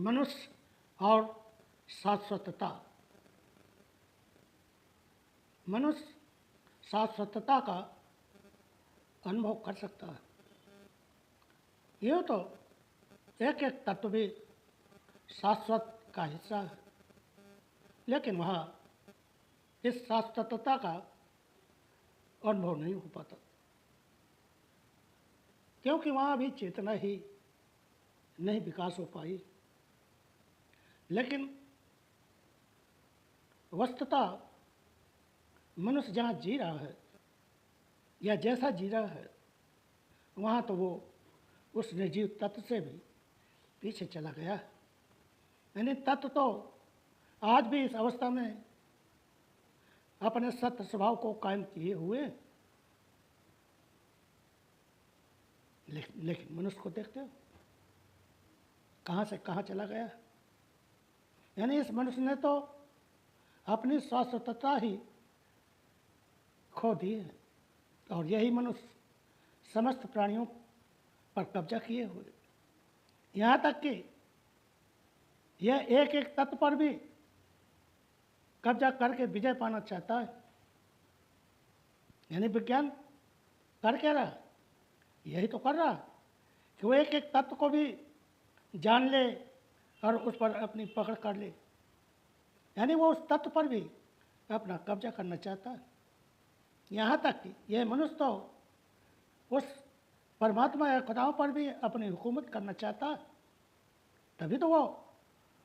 मनुष्य और शाश्वतता। मनुष्य शाश्वतता का अनुभव कर सकता है। यूँ तो एक एक तत्व भी शाश्वत का हिस्सा है, लेकिन वह इस शाश्वतता का अनुभव नहीं हो पाता, क्योंकि वहाँ भी चेतना ही नहीं विकास हो पाई। लेकिन वस्तुतः मनुष्य जहाँ जी रहा है या जैसा जी रहा है, वहाँ तो वो उस निर्जीव तत्व से भी पीछे चला गया है। यानी तत्व तो आज भी इस अवस्था में अपने सत्य स्वभाव को कायम किए हुए, लेकिन मनुष्य को देखते हो कहाँ से कहाँ चला गया। यानी इस मनुष्य ने तो अपनी शाश्वतता ही खो दी है, और यही मनुष्य समस्त प्राणियों पर कब्जा किए हुए, यहाँ तक कि यह एक एक तत्व पर भी कब्जा करके विजय पाना चाहता है। यानी विज्ञान कर क्या रहा, यही तो कर रहा कि वो एक एक तत्व को भी जान ले और उस पर अपनी पकड़ कर ले। यानी वो उस तत्व पर भी अपना कब्जा करना चाहता है। यहाँ तक कि यह मनुष्य तो उस परमात्मा या खुदाओं पर भी अपनी हुकूमत करना चाहता है। तभी तो वो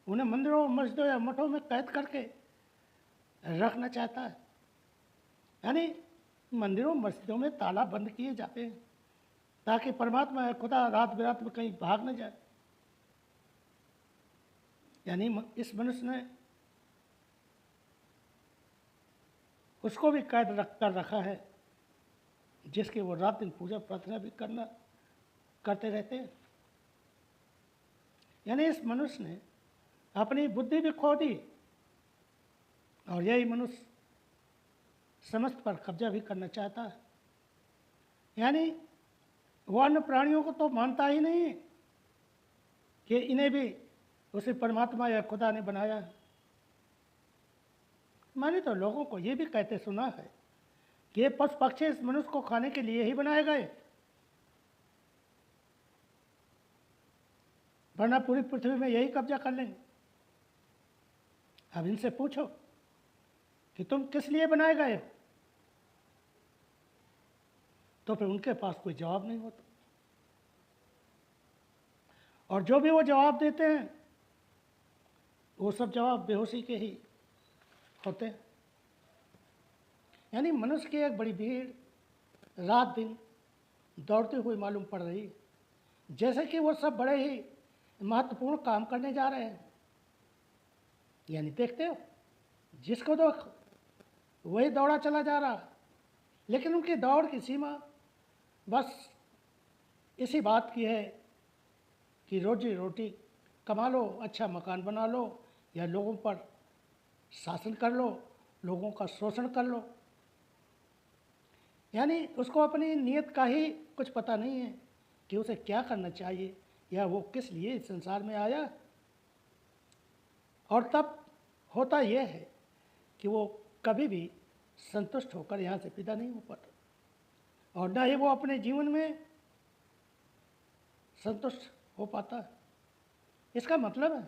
उन्हें मंदिरों, मस्जिदों या मठों में कैद करके रखना चाहता है। यानी मंदिरों, मस्जिदों में ताला बंद किए जाते हैं ताकि परमात्मा या खुदा रात बिरात में कहीं भाग न जाए। यानी इस मनुष्य ने उसको भी कैद कर रखा है, जिसकी वो रात दिन पूजा प्रार्थना भी करते रहते हैं। यानी इस मनुष्य ने अपनी बुद्धि भी खो दी, और यही मनुष्य समस्त पर कब्जा भी करना चाहता है। यानी वो अन्य प्राणियों को तो मानता ही नहीं कि इन्हें भी उसी परमात्मा या खुदा ने बनाया है। मैंने तो लोगों को ये भी कहते सुना है कि ये पशु पक्षी इस मनुष्य को खाने के लिए ही बनाए गए, वरना पूरी पृथ्वी में यही कब्जा कर लेंगे। अब इनसे पूछो कि तुम किस लिए बनाए गए हो, तो फिर उनके पास कोई जवाब नहीं होता, और जो भी वो जवाब देते हैं वो सब जवाब बेहोशी के ही होते हैं। यानी मनुष्य की एक बड़ी भीड़ रात दिन दौड़ती हुई मालूम पड़ रही है, जैसे कि वो सब बड़े ही महत्वपूर्ण काम करने जा रहे हैं। यानी देखते हो, जिसको देखो वही दौड़ा चला जा रहा, लेकिन उनकी दौड़ की सीमा बस इसी बात की है कि रोजी रोटी कमा लो, अच्छा मकान बना लो, या लोगों पर शासन कर लो, लोगों का शोषण कर लो। यानी उसको अपनी नीयत का ही कुछ पता नहीं है कि उसे क्या करना चाहिए या वो किस लिए इस संसार में आया। और तब होता यह है कि वो कभी भी संतुष्ट होकर यहाँ से विदा नहीं हो पाता, और न ही वो अपने जीवन में संतुष्ट हो पाता है। इसका मतलब है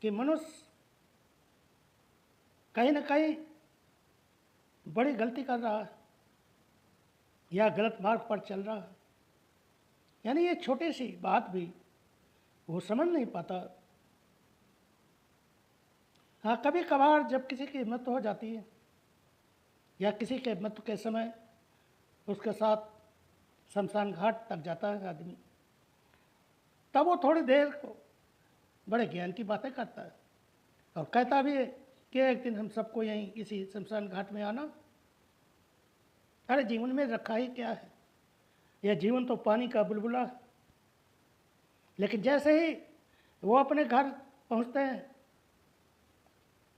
कि मनुष्य कहीं न कहीं बड़ी गलती कर रहा है या गलत मार्ग पर चल रहा है। यानी ये छोटी सी बात भी वो समझ नहीं पाता। हाँ, कभी कभार जब किसी की मृत्यु हो जाती है या किसी के मृत्यु के समय उसके साथ शमशान घाट तक जाता है आदमी, तब वो थोड़ी देर को बड़े ज्ञान की बातें करता है और कहता भी है कि एक दिन हम सबको यहीं इसी शमशान घाट में आना। अरे जीवन में रखा ही क्या है, यह जीवन तो पानी का बुलबुला है। लेकिन जैसे ही वो अपने घर पहुंचते हैं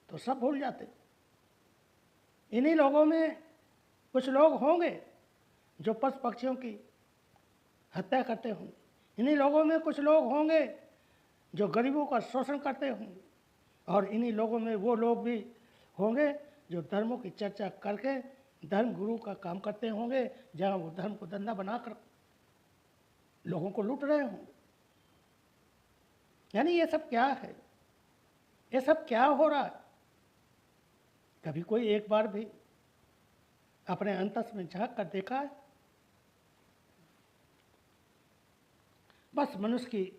तो सब भूल जाते। इन्हीं लोगों में कुछ लोग होंगे जो पशु पक्षियों की हत्या करते होंगे, इन्हीं लोगों में कुछ लोग होंगे जो गरीबों का शोषण करते होंगे, और इन्हीं लोगों में वो लोग भी होंगे जो धर्मों की चर्चा करके धर्म गुरु का काम करते होंगे, जहाँ वो धर्म को धंधा बनाकर लोगों को लूट रहे होंगे। यानी ये सब क्या है, ये सब क्या हो रहा है? कभी कोई एक बार भी अपने अंतस में झांक कर देखा है? बस मनुष्य की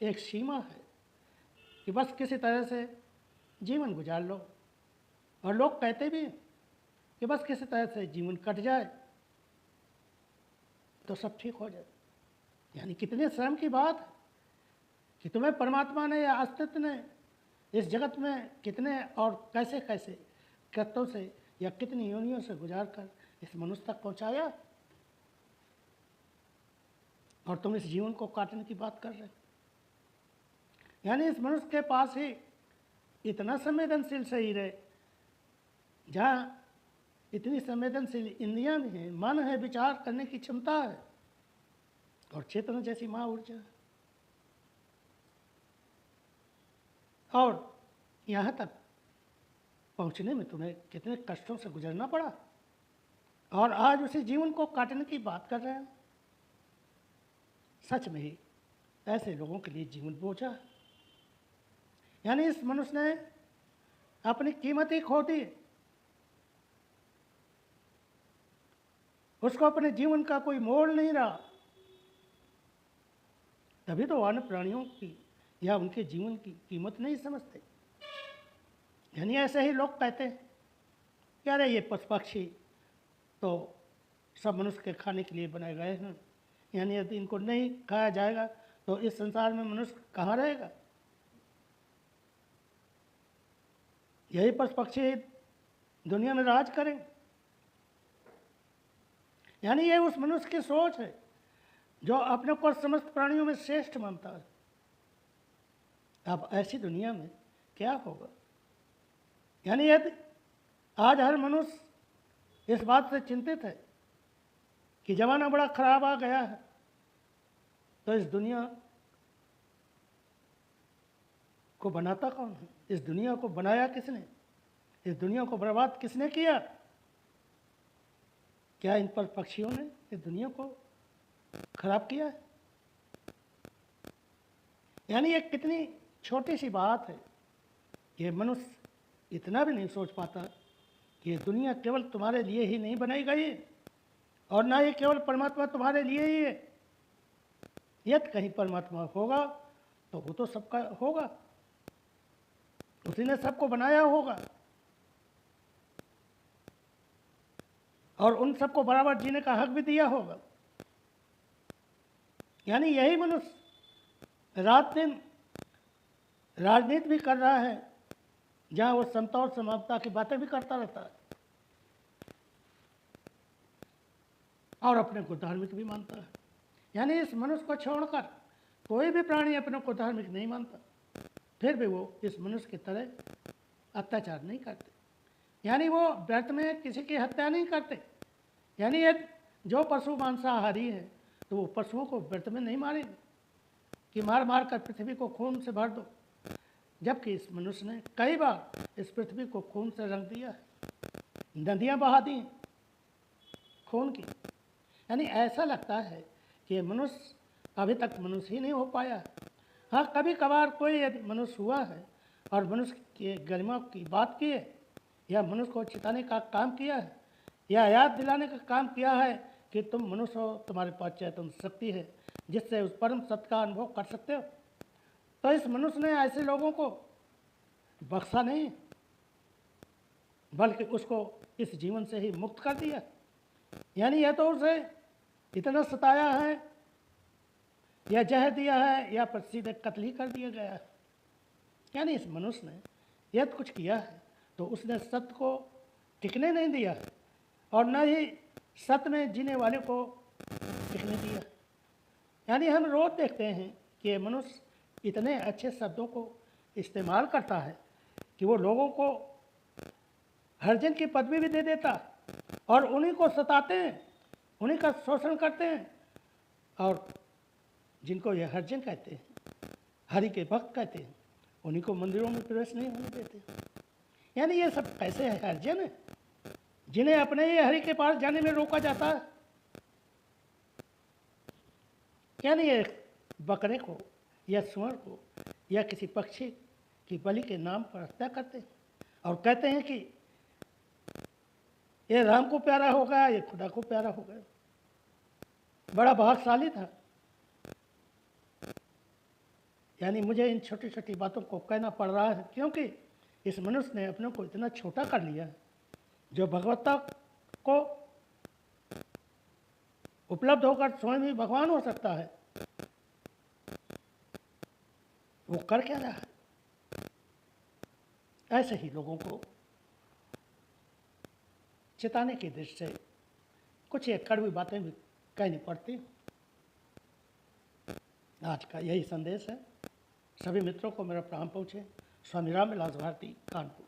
एक सीमा है कि बस किसी तरह से जीवन गुजार लो, और लोग कहते भी हैं कि बस किसी तरह से जीवन कट जाए तो सब ठीक हो जाए। यानी कितने शर्म की बात है कि तुम्हें परमात्मा ने या अस्तित्व ने इस जगत में कितने और कैसे कैसे कृत्यों से या कितनी योनियों से गुजार कर इस मनुष्य तक पहुंचाया, और तुम इस जीवन को काटने की बात कर रहे हो। यानी इस मनुष्य के पास ही इतना संवेदनशील शरीर है, जहाँ इतनी संवेदनशील इंद्रियां भी हैं, मन है, विचार करने की क्षमता है, और चेतना जैसी माँ ऊर्जा है। और यहाँ तक पहुँचने में तुम्हें कितने कष्टों से गुजरना पड़ा, और आज उसी जीवन को काटने की बात कर रहे हो। सच में ही ऐसे लोगों के लिए जीवन बोझा है। यानी इस मनुष्य ने अपनी कीमत ही खो दी, उसको अपने जीवन का कोई मोल नहीं रहा। तभी तो अन्य प्राणियों की या उनके जीवन की कीमत नहीं समझते। यानी ऐसे ही लोग कहते हैं कि अरे ये पशु पक्षी तो सब मनुष्य के खाने के लिए बनाए गए हैं, यानी यदि इनको नहीं खाया जाएगा तो इस संसार में मनुष्य कहाँ रहेगा। यही पशु पक्षी दुनिया में राज करें। यानी ये उस मनुष्य की सोच है जो अपने को समस्त प्राणियों में श्रेष्ठ मानता है। अब ऐसी दुनिया में क्या होगा? यानी यदि आज हर मनुष्य इस बात से चिंतित है कि जमाना बड़ा खराब आ गया है, तो इस दुनिया को बनाता कौन है? इस दुनिया को बनाया किसने? इस दुनिया को बर्बाद किसने किया? क्या इन पर पक्षियों ने इस दुनिया को खराब किया है? यानी ये कितनी छोटी सी बात है। ये मनुष्य इतना भी नहीं सोच पाता कि ये दुनिया केवल तुम्हारे लिए ही नहीं बनाई गई है, और ना ये केवल परमात्मा तुम्हारे लिए ही है। यदि कहीं परमात्मा होगा तो वो तो सबका होगा, उसी ने सबको बनाया होगा, और उन सबको बराबर जीने का हक भी दिया होगा। यानी यही मनुष्य रात दिन राजनीति भी कर रहा है, जहाँ वो समता और समानता की बातें भी करता रहता है, और अपने को धार्मिक भी मानता है। यानी इस मनुष्य को छोड़कर कोई भी प्राणी अपने को धार्मिक नहीं मानता, फिर भी वो इस मनुष्य की तरह अत्याचार नहीं करते। यानी वो व्यर्थ में किसी की हत्या नहीं करते। यानी यदि जो पशु मांसाहारी है तो वो पशुओं को व्यर्थ में नहीं मारेंगे कि मार मार कर पृथ्वी को खून से भर दो, जबकि इस मनुष्य ने कई बार इस पृथ्वी को खून से रंग दिया है, नदियाँ बहा दी खून की। यानी ऐसा लगता है कि मनुष्य अभी तक मनुष्य ही नहीं हो पाया। हाँ, कभी कभार कोई यदि मनुष्य हुआ है और मनुष्य की गरिमा की बात की है, या मनुष्य को चिताने का काम किया है, या याद दिलाने का काम किया है कि तुम मनुष्य हो, तुम्हारे पास चैतन्य शक्ति है जिससे उस परम सत्य का अनुभव कर सकते हो, तो इस मनुष्य ने ऐसे लोगों को बख्शा नहीं, बल्कि उसको इस जीवन से ही मुक्त कर दिया। यानी यह तो उसे इतना सताया है, या जहर दिया है, या पर सीधे कत्ल ही कर दिया गया है। यानी इस मनुष्य ने यदि कुछ किया है तो उसने सत्य को टिकने नहीं दिया है, और न ही सत्य में जीने वाले को टिकने दिया। यानी हम रोज देखते हैं कि ये मनुष्य इतने अच्छे शब्दों को इस्तेमाल करता है कि वो लोगों को हरिजन की पदवी भी दे देता है, और उन्हीं को सताते हैं, उन्हीं का शोषण करते हैं। और जिनको ये हरिजन कहते हैं, हरि के भक्त कहते हैं, उन्हीं को मंदिरों में प्रवेश नहीं होने देते। यानी ये सब कैसे है हरिजन है जिन्हें अपने ही हरि के पास जाने में रोका जाता है। यानी ये बकरे को या सुअर को या किसी पक्षी की बलि के नाम पर हत्या करते हैं और कहते हैं कि ये राम को प्यारा होगा, ये खुदा को प्यारा होगा। बड़ा भाग्यशाली था। यानी मुझे इन छोटी छोटी बातों को कहना पड़ रहा है क्योंकि इस मनुष्य ने अपने को इतना छोटा कर लिया है। जो भगवत्ता को उपलब्ध होकर स्वयं ही भगवान हो सकता है, वो कर क्या रहा है। ऐसे ही लोगों को चिताने की दृष्टि से कुछ एक कड़वी बातें भी कहनी पड़ती। आज का यही संदेश है। सभी मित्रों को मेरा प्रणाम पहुँचे। स्वामी रामविलास भारती, कानपुर।